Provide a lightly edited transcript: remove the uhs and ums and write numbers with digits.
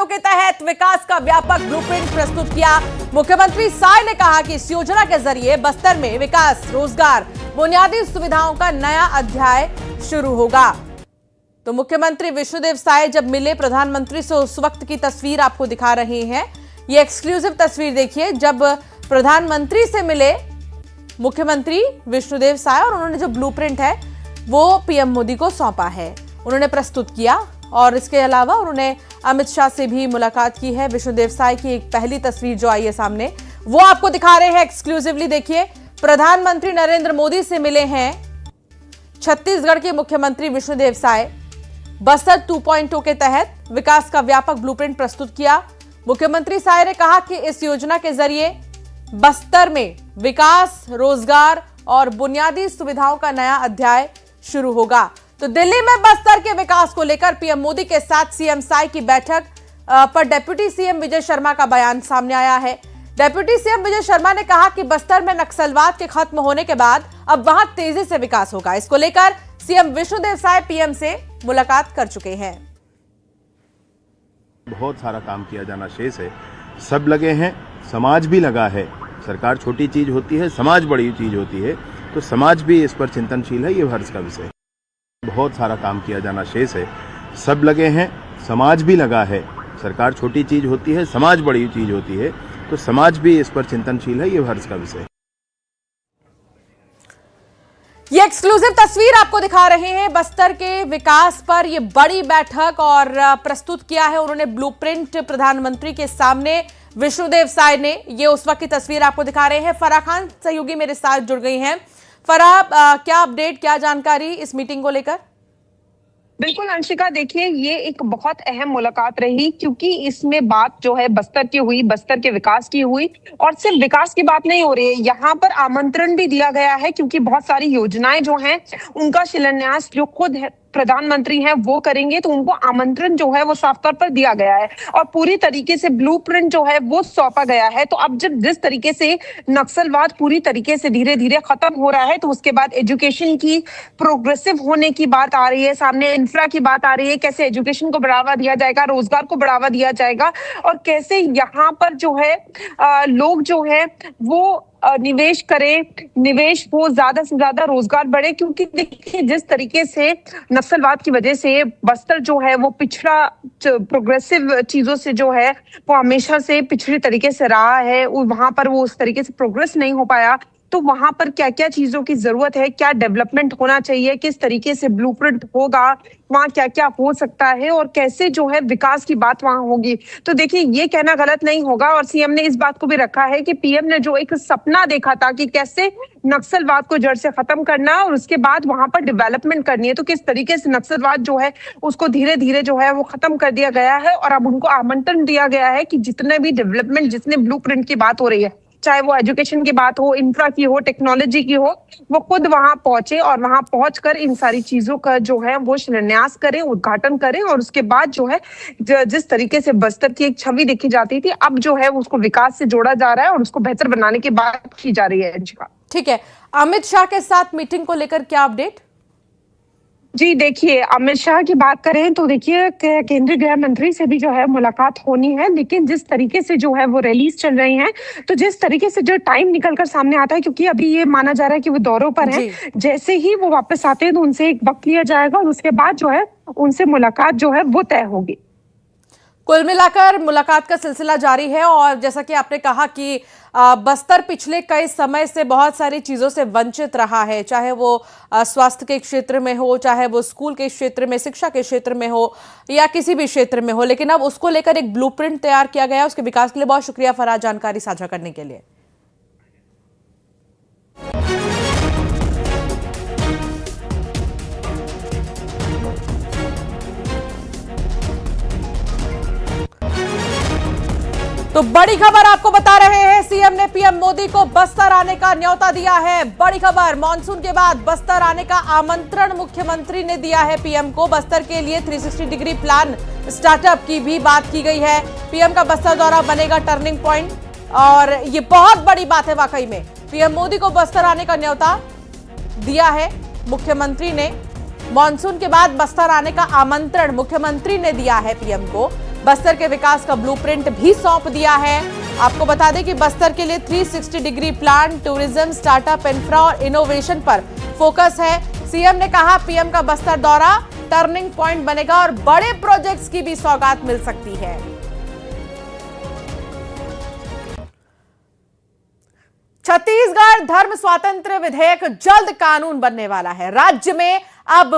2.0 के तहत विकास का व्यापक ब्लूप्रिंट प्रस्तुत किया। मुख्यमंत्री साय ने कहा कि इस योजना के जरिए बस्तर में विकास, रोजगार, बुनियादी सुविधाओं का नया अध्याय शुरू होगा। तो मुख्यमंत्री विष्णुदेव साय जब मिले प्रधानमंत्री से, उस वक्त की तस्वीर आपको दिखा रहे हैं। ये एक्सक्लूसिव तस्वीर देखिए, जब प्रधानमंत्री से मिले मुख्यमंत्री विष्णुदेव साय और उन्होंने जो ब्लूप्रिंट है वो पीएम मोदी को सौंपा है, उन्होंने प्रस्तुत किया। और इसके अलावा उन्होंने अमित शाह से भी मुलाकात की है। विष्णुदेव साय की एक पहली तस्वीर जो आई है सामने, वो आपको दिखा रहे हैं एक्सक्लूसिवली। देखिए, प्रधानमंत्री नरेंद्र मोदी से मिले हैं छत्तीसगढ़ के मुख्यमंत्री विष्णुदेव साय। बस्तर 2.0 के तहत विकास का व्यापक ब्लूप्रिंट प्रस्तुत किया। मुख्यमंत्री साय ने कहा कि इस योजना के जरिए बस्तर में विकास, रोजगार और बुनियादी सुविधाओं का नया अध्याय शुरू होगा। तो दिल्ली में बस्तर के विकास को लेकर पीएम मोदी के साथ सीएम साय की बैठक पर डिप्टी सीएम विजय शर्मा का बयान सामने आया है। डिप्टी सीएम विजय शर्मा ने कहा कि बस्तर में नक्सलवाद के खत्म होने के बाद अब वहां तेजी से विकास होगा। इसको लेकर सीएम विष्णुदेव साय पीएम से मुलाकात कर चुके हैं। बहुत सारा काम किया जाना शेष है, सब लगे हैं, समाज भी लगा है। सरकार छोटी चीज होती है, समाज बड़ी चीज होती है, तो समाज भी इस पर चिंतनशील है, ये हर्ष का विषय। बहुत सारा काम किया जाना शेष है, सब लगे हैं, समाज भी लगा है। सरकार छोटी चीज होती है, समाज बड़ी चीज होती है, तो समाज भी इस पर चिंतनशील है, ये हर्ष का विषय। ये एक्सक्लूसिव तस्वीर आपको दिखा रहे हैं बस्तर के विकास पर। ये बड़ी बैठक और प्रस्तुत किया है उन्होंने ब्लूप्रिंट प्रधानमंत्री के सामने विष्णुदेव साय ने। ये उस वक्त की तस्वीर आपको दिखा रहे हैं। फराह खान सहयोगी मेरे साथ जुड़ गई हैं। फराह, क्या अपडेट, क्या जानकारी इस मीटिंग को लेकर? बिल्कुल अंशिका, देखिए ये एक बहुत अहम मुलाकात रही, क्योंकि इसमें बात जो है बस्तर की हुई, बस्तर के विकास की हुई। और सिर्फ विकास की बात नहीं हो रही है, यहाँ पर आमंत्रण भी दिया गया है, क्योंकि बहुत सारी योजनाएं जो हैं उनका शिलान्यास जो खुद है प्रधानमंत्री हैं वो करेंगे, तो उनको आमंत्रण जो है वो साफ तौर पर दिया गया है और पूरी तरीके से ब्लूप्रिंट जो है वो सौंपा गया है। तो अब जब जिस तरीके से नक्सलवाद पूरी तरीके से धीरे धीरे खत्म हो रहा है, तो उसके बाद एजुकेशन की प्रोग्रेसिव होने की बात आ रही है, सामने इंफ्रा की बात आ रही है, कैसे एजुकेशन को बढ़ावा दिया जाएगा, रोजगार को बढ़ावा दिया जाएगा और कैसे यहाँ पर जो है लोग जो है वो निवेश करें, निवेश हो, ज्यादा से ज्यादा रोजगार बढ़े। क्योंकि देखिए जिस तरीके से नक्सलवाद की वजह से बस्तर जो है वो पिछड़ा, प्रोग्रेसिव चीजों से जो है वो हमेशा से पिछड़े तरीके से रहा है, वहां पर वो उस तरीके से प्रोग्रेस नहीं हो पाया। तो वहां पर क्या क्या चीजों की जरूरत है, क्या डेवलपमेंट होना चाहिए, किस तरीके से ब्लूप्रिंट होगा, वहां क्या क्या हो सकता है और कैसे जो है विकास की बात वहां होगी। तो देखिए ये कहना गलत नहीं होगा और सीएम ने इस बात को भी रखा है कि पीएम ने जो एक सपना देखा था कि कैसे नक्सलवाद को जड़ से खत्म करना और उसके बाद वहां पर डेवलपमेंट करनी है, तो किस तरीके से नक्सलवाद जो है उसको धीरे धीरे जो है वो खत्म कर दिया गया है। और अब उनको आमंत्रण दिया गया है कि जितने भी डेवलपमेंट, जितने ब्लूप्रिंट की बात हो रही है, चाहे वो एजुकेशन की बात हो, इंफ्रा की हो, टेक्नोलॉजी की हो, वो खुद वहां पहुंचे और वहां पहुंचकर इन सारी चीजों का जो है वो शिलान्यास करें, उद्घाटन करें। और उसके बाद जो है जिस तरीके से बस्तर की एक छवि देखी जाती थी, अब जो है उसको विकास से जोड़ा जा रहा है और उसको बेहतर बनाने की बात की जा रही है। ठीक है, अमित शाह के साथ मीटिंग को लेकर क्या अपडेट? जी देखिए, अमित शाह की बात करें तो देखिए केंद्रीय गृह मंत्री से भी जो है मुलाकात होनी है, लेकिन जिस तरीके से जो है वो रैलीज चल रही हैं, तो जिस तरीके से जो टाइम निकलकर सामने आता है, क्योंकि अभी ये माना जा रहा है कि वो दौरों पर हैं, जैसे ही वो वापस आते हैं तो उनसे एक वक्त लिया जाएगा और उसके बाद जो है उनसे मुलाकात जो है वो तय होगी। कुल मिलाकर मुलाकात का सिलसिला जारी है और जैसा कि आपने कहा कि बस्तर पिछले कई समय से बहुत सारी चीज़ों से वंचित रहा है, चाहे वो स्वास्थ्य के क्षेत्र में हो, चाहे वो स्कूल के क्षेत्र में, शिक्षा के क्षेत्र में हो या किसी भी क्षेत्र में हो, लेकिन अब उसको लेकर एक ब्लूप्रिंट तैयार किया गया है। उसके विकास के लिए बहुत शुक्रिया फराह, जानकारी साझा करने के लिए। तो बड़ी खबर आपको बता रहे हैं, सीएम ने पीएम मोदी को बस्तर आने का न्योता दिया है। बड़ी खबर, मानसून के बाद बस्तर आने का आमंत्रण मुख्यमंत्री ने दिया है पीएम को। बस्तर के लिए 360 डिग्री प्लान स्टार्टअप की भी बात की गई है। पीएम का बस्तर दौरा बनेगा टर्निंग पॉइंट और ये बहुत बड़ी बात है वाकई में। पीएम मोदी को बस्तर आने का न्योता दिया है मुख्यमंत्री ने। मानसून के बाद बस्तर आने का आमंत्रण मुख्यमंत्री ने दिया है पीएम को। बस्तर के विकास का ब्लूप्रिंट भी सौंप दिया है। आपको बता दें कि बस्तर के लिए 360 degree plan, tourism, startup, infra और इनोवेशन पर फोकस है। सीएम ने कहा पीएम का बस्तर दौरा टर्निंग पॉइंट बनेगा और बड़े प्रोजेक्ट्स की भी सौगात मिल सकती है। छत्तीसगढ़ धर्म स्वातंत्र्य विधेयक जल्द कानून बनने वाला है। राज्य में अब